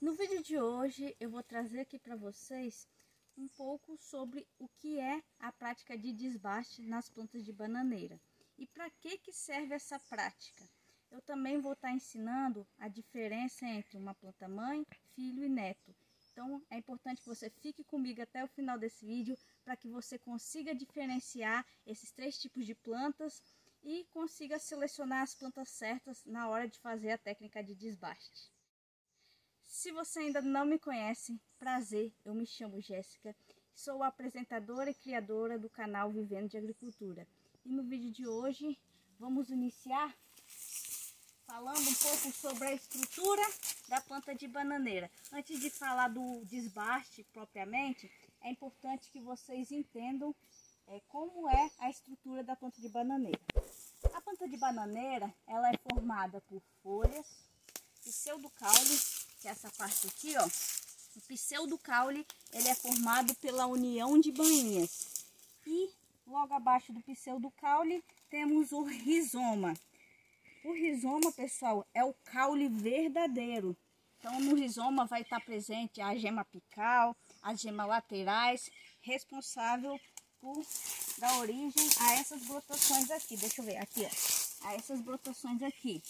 No vídeo de hoje eu vou trazer aqui para vocês um pouco sobre o que é a prática de desbaste nas plantas de bananeira e para que serve essa prática. Eu também vou estar ensinando a diferença entre uma planta mãe, filho e neto. Então é importante que você fique comigo até o final desse vídeo para que você consiga diferenciar esses três tipos de plantas e consiga selecionar as plantas certas na hora de fazer a técnica de desbaste. Se você ainda não me conhece, prazer, eu me chamo Jéssica, sou apresentadora e criadora do canal Vivendo de Agricultura. E no vídeo de hoje vamos iniciar falando um pouco sobre a estrutura da planta de bananeira. Antes de falar do desbaste propriamente, é importante que vocês entendam como é a estrutura da planta de bananeira. A planta de bananeira, ela é formada por folhas, pseudocaule, que é essa parte aqui, ó. O pseudocaule, ele é formado pela união de bainhas. E logo abaixo do pseudocaule temos o rizoma. O rizoma, pessoal, é o caule verdadeiro. Então no rizoma vai estar presente a gema apical, as gemas laterais, responsável por dar origem a essas brotações aqui. Deixa eu ver, aqui, ó. A essas brotações aqui.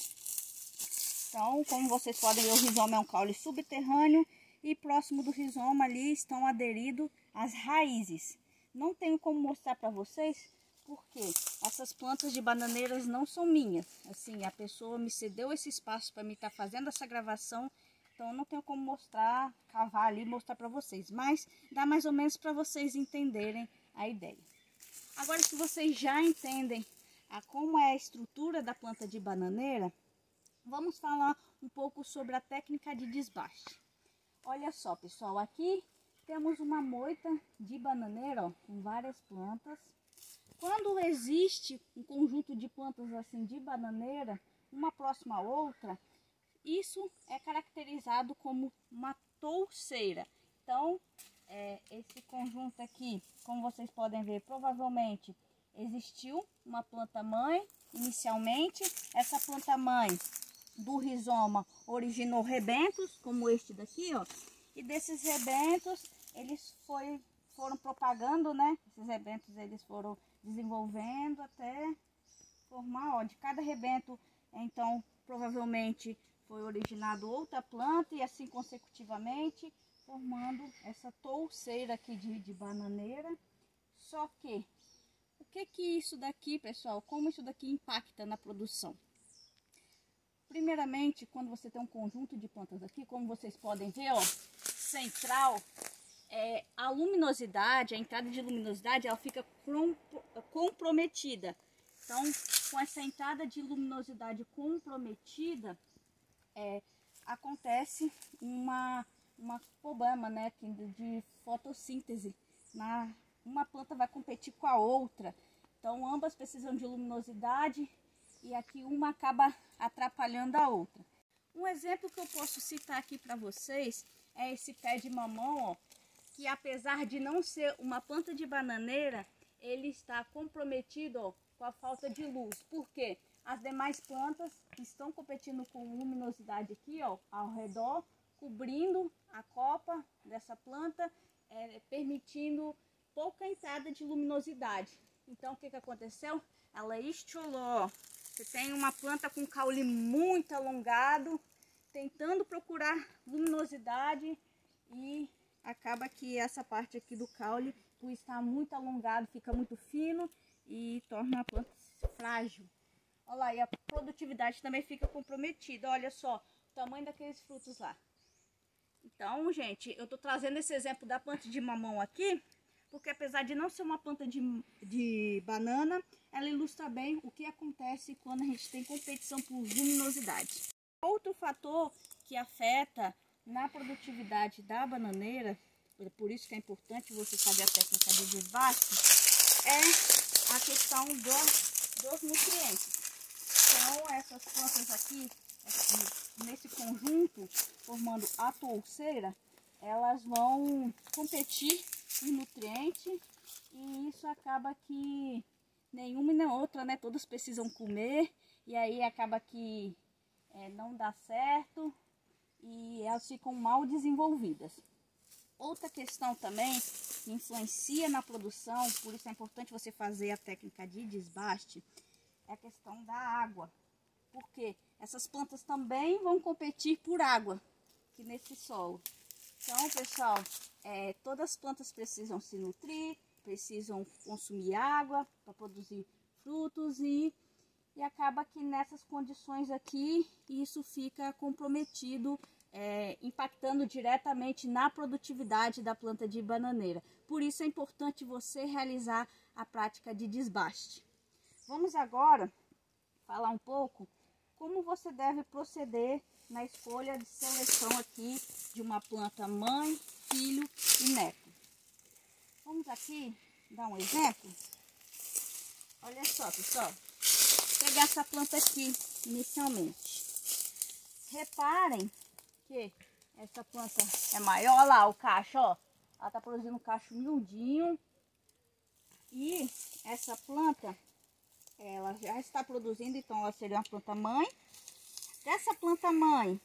Então, como vocês podem ver, o rizoma é um caule subterrâneo e próximo do rizoma ali estão aderidos as raízes. Não tenho como mostrar para vocês porque essas plantas de bananeiras não são minhas. Assim, a pessoa me cedeu esse espaço para mim estar fazendo essa gravação, então eu não tenho como mostrar, cavar ali e mostrar para vocês. Mas dá mais ou menos para vocês entenderem a ideia. Agora, se vocês já entendem como é a estrutura da planta de bananeira, vamos falar um pouco sobre a técnica de desbaste. Olha só, pessoal, aqui temos uma moita de bananeira, ó, com várias plantas. Quando existe um conjunto de plantas assim de bananeira, uma próxima à outra, isso é caracterizado como uma touceira. Então, esse conjunto aqui, como vocês podem ver, provavelmente existiu uma planta mãe inicialmente. Essa planta mãe do rizoma originou rebentos, como este daqui, ó. E desses rebentos, eles foram propagando, né? Esses rebentos, eles foram desenvolvendo até formar, ó. De cada rebento, então, provavelmente foi originado outra planta e assim consecutivamente, formando essa touceira aqui de bananeira. Só que, o que isso daqui, pessoal, como isso daqui impacta na produção? Primeiramente, quando você tem um conjunto de plantas aqui, como vocês podem ver, ó, central, a luminosidade, a entrada de luminosidade, ela fica comprometida. Então, com essa entrada de luminosidade comprometida, acontece uma problema, né, de fotossíntese. Uma planta vai competir com a outra. Então, ambas precisam de luminosidade e aqui uma acaba atrapalhando a outra. Um exemplo que eu posso citar aqui para vocês é esse pé de mamão, ó, que apesar de não ser uma planta de bananeira, ele está comprometido, ó, com a falta de luz. Por quê? As demais plantas estão competindo com luminosidade aqui, ó, ao redor, cobrindo a copa dessa planta, permitindo pouca entrada de luminosidade. Então, o que aconteceu? Ela estiolou. Você tem uma planta com caule muito alongado, tentando procurar luminosidade e acaba que essa parte aqui do caule, por estar muito alongado, fica muito fino e torna a planta frágil. Olha lá, e a produtividade também fica comprometida. Olha só o tamanho daqueles frutos lá. Então, gente, eu tô trazendo esse exemplo da planta de mamão aqui, porque apesar de não ser uma planta de banana, ela ilustra bem o que acontece quando a gente tem competição por luminosidade. Outro fator que afeta na produtividade da bananeira, por isso que é importante você saber a técnica de desbaste, é a questão dos nutrientes. Então, essas plantas aqui, nesse conjunto, formando a touceira, elas vão competir em nutriente e isso acaba que nenhuma e nem outra, né? Todas precisam comer e aí acaba que não dá certo e elas ficam mal desenvolvidas. Outra questão também que influencia na produção, por isso é importante você fazer a técnica de desbaste, é a questão da água. Porque essas plantas também vão competir por água aqui nesse solo. Então, pessoal, todas as plantas precisam se nutrir, precisam consumir água para produzir frutos e acaba que nessas condições aqui isso fica comprometido, impactando diretamente na produtividade da planta de bananeira. Por isso é importante você realizar a prática de desbaste. Vamos agora falar um pouco como você deve proceder na escolha de seleção aqui de uma planta mãe, filho e neto. Vamos aqui dar um exemplo. Olha só, pessoal. Vou pegar essa planta aqui inicialmente. Reparem que essa planta é maior. Olha lá o cacho, ó. Ela tá produzindo um cacho miudinho. E essa planta, ela já está produzindo, então ela seria uma planta mãe. Essa planta mãe,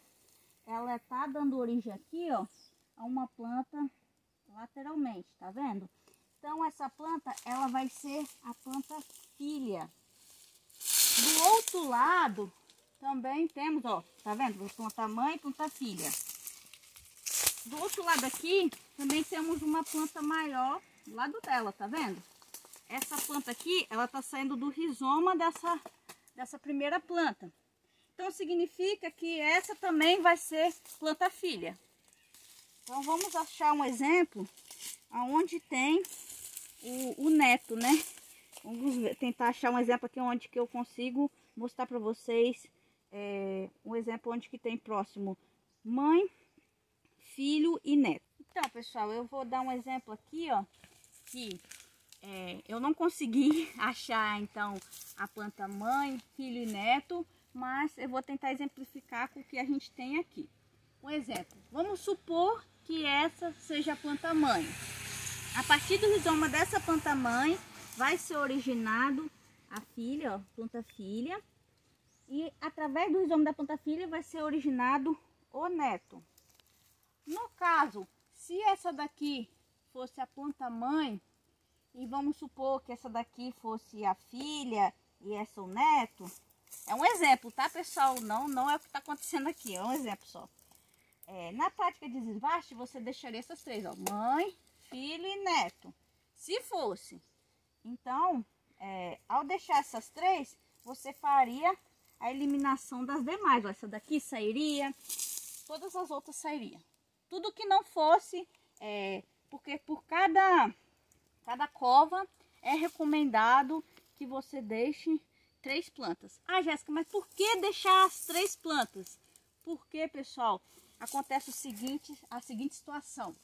ela tá dando origem aqui, ó, a uma planta lateralmente, tá vendo? Então essa planta, ela vai ser a planta filha. Do outro lado, também temos, ó, tá vendo? Planta mãe e planta filha. Do outro lado aqui, também temos uma planta maior do lado dela, tá vendo? Essa planta aqui, ela tá saindo do rizoma dessa primeira planta. Então significa que essa também vai ser planta filha. Então vamos achar um exemplo aonde tem o neto, né? Vamos tentar achar um exemplo aqui onde que eu consigo mostrar para vocês um exemplo onde que tem próximo mãe, filho e neto. Então, pessoal, eu vou dar um exemplo aqui, ó, que eu não consegui achar então a planta mãe, filho e neto, mas eu vou tentar exemplificar com o que a gente tem aqui. Um exemplo, vamos supor que essa seja a planta mãe. A partir do rizoma dessa planta mãe vai ser originado a filha, ó, planta filha, e através do rizoma da planta filha vai ser originado o neto. No caso, se essa daqui fosse a planta mãe, e vamos supor que essa daqui fosse a filha e essa o neto, é um exemplo, tá, pessoal? Não é o que está acontecendo aqui, é um exemplo só. Na prática de desbaste, você deixaria essas três, ó, mãe, filho e neto. Se fosse, então, ao deixar essas três, você faria a eliminação das demais. Ó, essa daqui sairia, todas as outras sairiam. Tudo que não fosse, porque por cada cova é recomendado que você deixe 3 plantas. Ah, Jéssica, mas por que deixar as 3 plantas? Porque, pessoal, acontece a seguinte situação.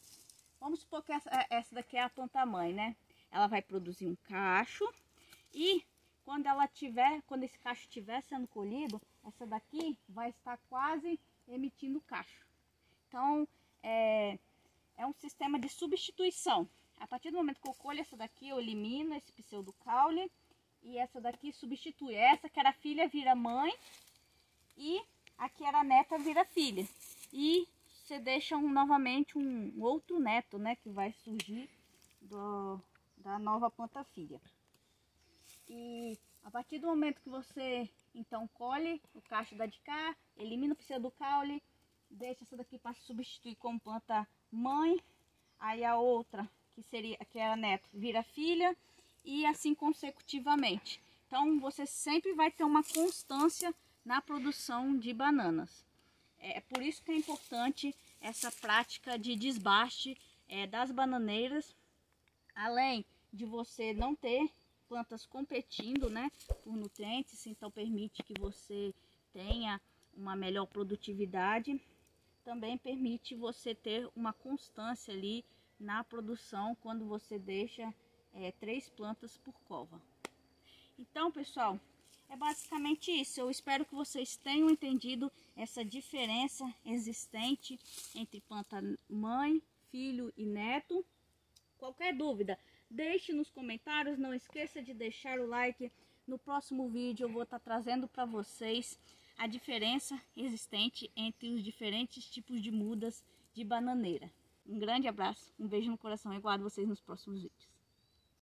Vamos supor que essa daqui é a planta mãe, né? Ela vai produzir um cacho e quando esse cacho estiver sendo colhido, essa daqui vai estar quase emitindo cacho. Então, é um sistema de substituição. A partir do momento que eu colho essa daqui, eu elimino esse pseudocaule e essa daqui substitui. Essa que era filha vira mãe e aqui era neta vira filha. E você deixa novamente um outro neto, né, que vai surgir da nova planta filha. E a partir do momento que você então colhe o cacho da de cá, elimina o pseudocaule, deixa essa daqui para substituir como planta mãe, aí a outra que era neto vira filha e assim consecutivamente. Então você sempre vai ter uma constância na produção de bananas. É por isso que é importante essa prática de desbaste das bananeiras, além de você não ter plantas competindo, né, por nutrientes, então permite que você tenha uma melhor produtividade, também permite você ter uma constância ali na produção quando você deixa 3 plantas por cova. Então, pessoal, é basicamente isso. Eu espero que vocês tenham entendido essa diferença existente entre planta mãe, filho e neto. Qualquer dúvida, deixe nos comentários. Não esqueça de deixar o like. No próximo vídeo eu vou estar trazendo para vocês a diferença existente entre os diferentes tipos de mudas de bananeira. Um grande abraço, um beijo no coração e aguardo vocês nos próximos vídeos.